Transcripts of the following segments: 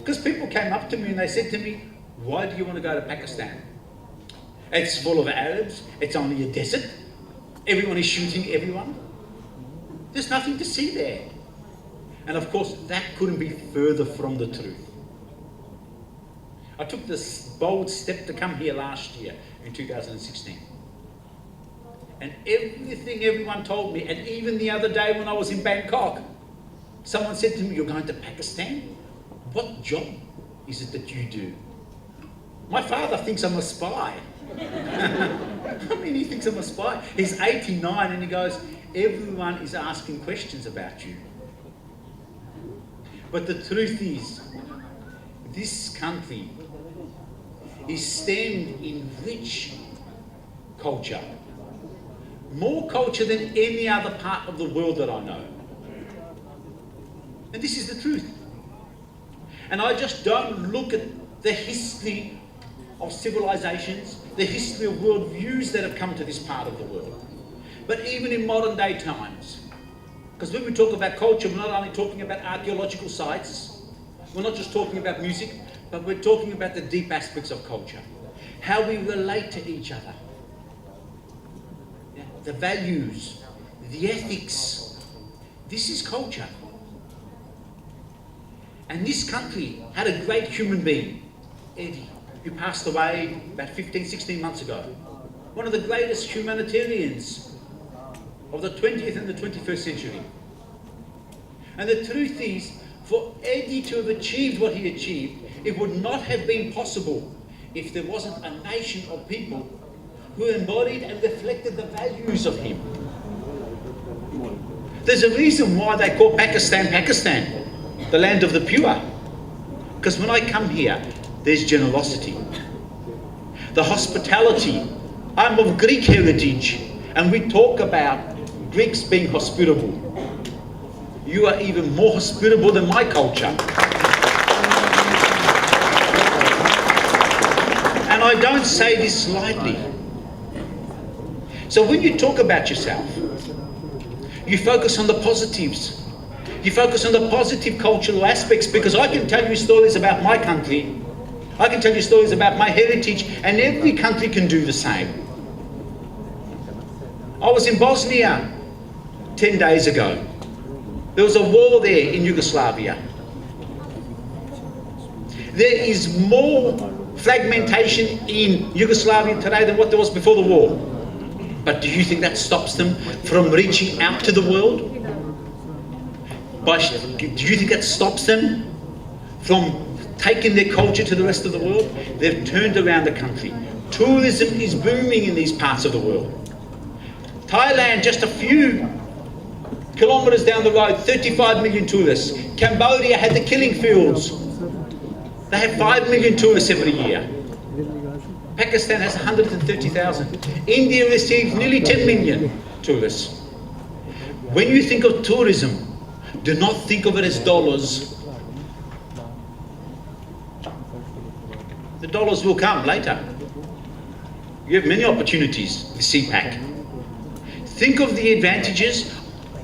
Because people came up to me and they said to me, why do you want to go to Pakistan? It's full of Arabs, it's only a desert, everyone is shooting everyone. There's nothing to see there. And of course, that couldn't be further from the truth. I took this bold step to come here last year in 2016. And everything everyone told me, and even the other day when I was in Bangkok, someone said to me, you're going to Pakistan? What job is it that you do? My father thinks I'm a spy. I mean, he thinks I'm a spy. He's 89 and he goes, everyone is asking questions about you. But the truth is, this country is stemmed in rich culture. More culture than any other part of the world that I know. And this is the truth. And I just don't look at the history of civilizations, the history of worldviews that have come to this part of the world. But even in modern day times, because when we talk about culture, we're not only talking about archaeological sites, we're not just talking about music, but we're talking about the deep aspects of culture. How we relate to each other. Yeah, the values, the ethics. This is culture. And this country had a great human being, Eddie, who passed away about 15, 16 months ago. One of the greatest humanitarians of the 20th and the 21st century. And the truth is, for Eddie to have achieved what he achieved, it would not have been possible if there wasn't a nation of people who embodied and reflected the values of him. There's a reason why they call Pakistan, Pakistan, the land of the pure. Because when I come here, there's generosity. The hospitality. I'm of Greek heritage, and we talk about Greeks being hospitable. You are even more hospitable than my culture. And I don't say this lightly. So when you talk about yourself, you focus on the positives. You focus on the positive cultural aspects, because I can tell you stories about my country. I can tell you stories about my heritage, and every country can do the same. I was in Bosnia 10 days ago. There was a war there in Yugoslavia. There is more fragmentation in Yugoslavia today than what there was before the war. But do you think that stops them from reaching out to the world? Do you think that stops them from taking their culture to the rest of the world? They've turned around the country. Tourism is booming in these parts of the world. Thailand, just a few kilometres down the road, 35 million tourists. Cambodia had the killing fields. They have 5 million tourists every year. Pakistan has 130,000. India receives nearly 10 million tourists. When you think of tourism, do not think of it as dollars. The dollars will come later. You have many opportunities with CPAC. Think of the advantages.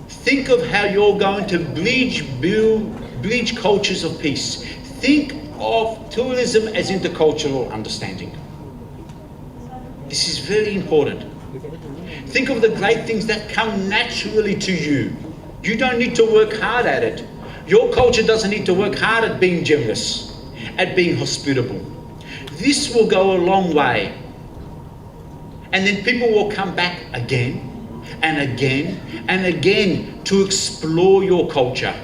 Think of how you're going to bridge cultures of peace. Think of tourism as intercultural understanding. This is very important. Think of the great things that come naturally to you. You don't need to work hard at it. Your culture doesn't need to work hard at being generous, at being hospitable. This will go a long way. And then people will come back again and again and again to explore your culture,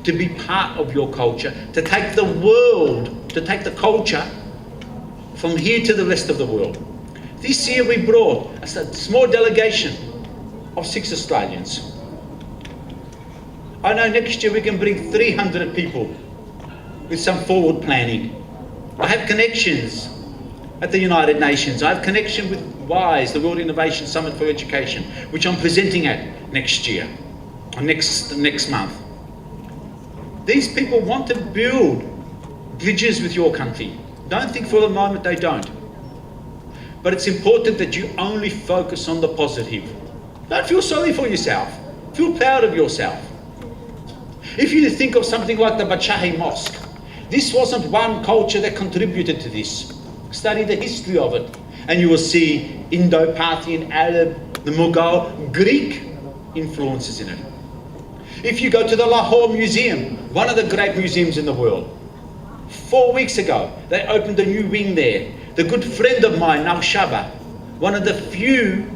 to be part of your culture, to take the world, to take the culture from here to the rest of the world. This year we brought a small delegation of 6 Australians. I know next year we can bring 300 people with some forward planning. I have connections at the United Nations. I have connection with WISE, the World Innovation Summit for Education, which I'm presenting at next year, or next month. These people want to build bridges with your country. Don't think for a moment they don't. But it's important that you only focus on the positive. Don't feel sorry for yourself. Feel proud of yourself. If you think of something like the Bachahi Mosque, This wasn't one culture that contributed to this. Study the history of it, and you will see Indo-Parthian, Arab, the Mughal, Greek influences in it. If you go to the Lahore Museum, one of the great museums in the world, 4 weeks ago, they opened a new wing there. The good friend of mine, Navshaba, one of the few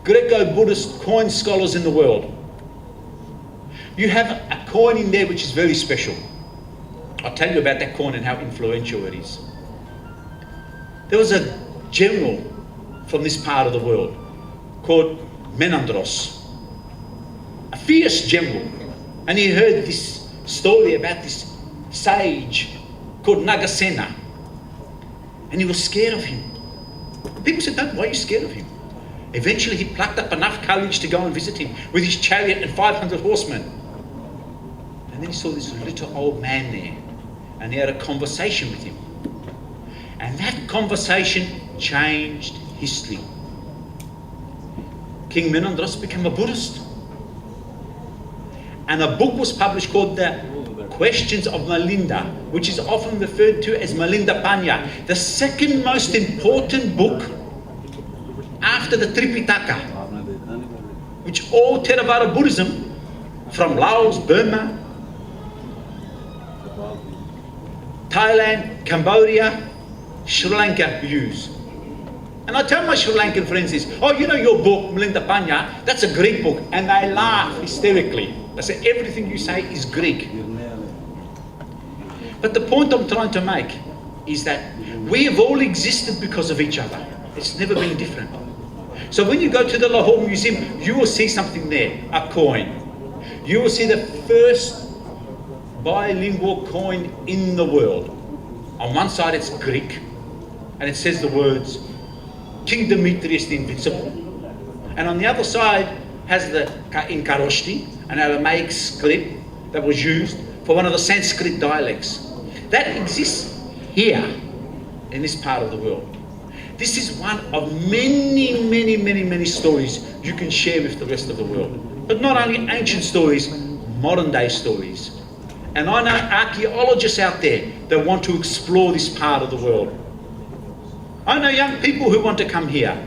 Greco-Buddhist coin scholars in the world. You have a coin in there which is very special. I'll tell you about that coin and how influential it is. There was a general from this part of the world called Menandros, a fierce general, and he heard this story about this sage called Nagasena, and he was scared of him. People said, "No, why are you scared of him?" Eventually he plucked up enough courage to go and visit him with his chariot and 500 horsemen. And then he saw this little old man there, and he had a conversation with him. And that conversation changed history. King Menandros became a Buddhist. And a book was published called The Questions of Milinda, which is often referred to as Milinda Panya, the second most important book after the Tripitaka, which all Theravada Buddhism from Laos, Burma, Thailand, Cambodia, Sri Lanka use. And I tell my Sri Lankan friends this, "Oh, you know your book, Milinda Panya, that's a Greek book." And they laugh hysterically. I say, "Everything you say is Greek." But the point I'm trying to make is that we have all existed because of each other. It's never been different. So when you go to the Lahore Museum, you will see something there, a coin. You will see the first bilingual coin in the world. On one side it's Greek, and it says the words, King Demetrius the Invincible. And on the other side has the in Kharoshthi, an Aramaic script that was used for one of the Sanskrit dialects. That exists here in this part of the world. This is one of many stories you can share with the rest of the world. But not only ancient stories, modern day stories. And I know archaeologists out there that want to explore this part of the world. I know young people who want to come here.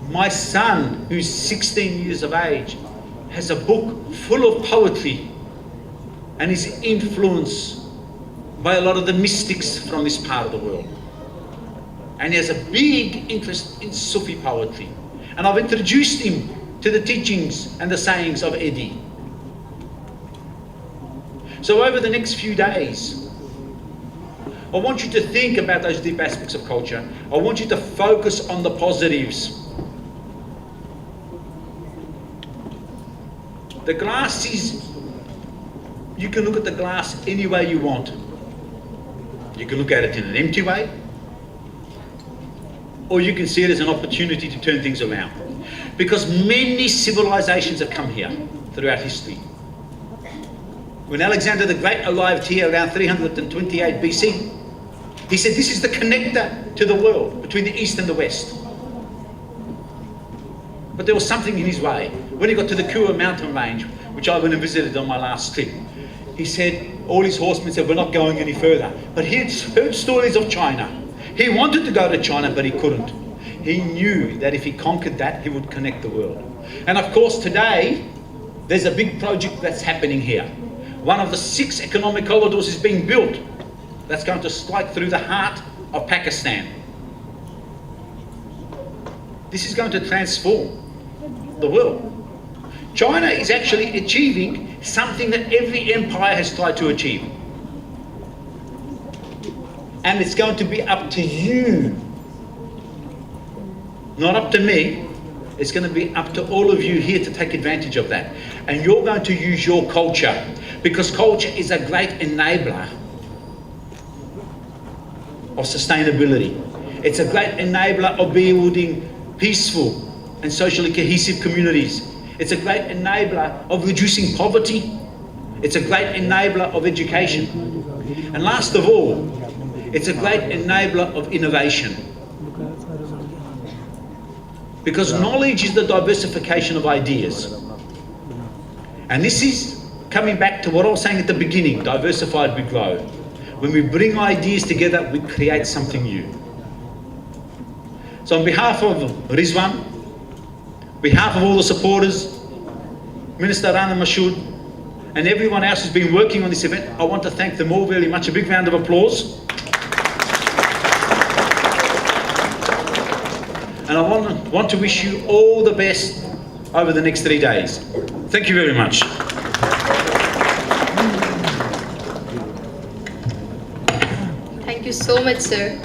My son, who's 16 years of age, has a book full of poetry and is influenced by a lot of the mystics from this part of the world. And he has a big interest in Sufi poetry. And I've introduced him to the teachings and the sayings of Eddie. So over the next few days, I want you to think about those deep aspects of culture. I want you to focus on the positives. The glass is, you can look at the glass any way you want. You can look at it in an empty way, or you can see it as an opportunity to turn things around. Because many civilizations have come here throughout history. When Alexander the Great arrived here around 328 BC, he said this is the connector to the world between the East and the West. But there was something in his way. When he got to the Kua mountain range, which I went and visited on my last trip, he said, all his horsemen said, "We're not going any further." But he had heard stories of China. He wanted to go to China, but he couldn't. He knew that if he conquered that, he would connect the world. And of course today, there's a big project that's happening here. One of the 6 economic corridors is being built that's going to strike through the heart of Pakistan. This is going to transform the world. China is actually achieving something that every empire has tried to achieve. And it's going to be up to you, not up to me. It's going to be up to all of you here to take advantage of that. And you're going to use your culture, because culture is a great enabler of sustainability. It's a great enabler of building peaceful and socially cohesive communities. It's a great enabler of reducing poverty. It's a great enabler of education. And last of all, it's a great enabler of innovation. Because knowledge is the diversification of ideas. And this coming back to what I was saying at the beginning, diversified we grow. When we bring ideas together, we create something new. So on behalf of Rizwan, behalf of all the supporters, Minister Rana Mashood, and everyone else who's been working on this event, I want to thank them all very much. A big round of applause. And I want to wish you all the best over the next 3 days. Thank you very much. Thank you so much, sir.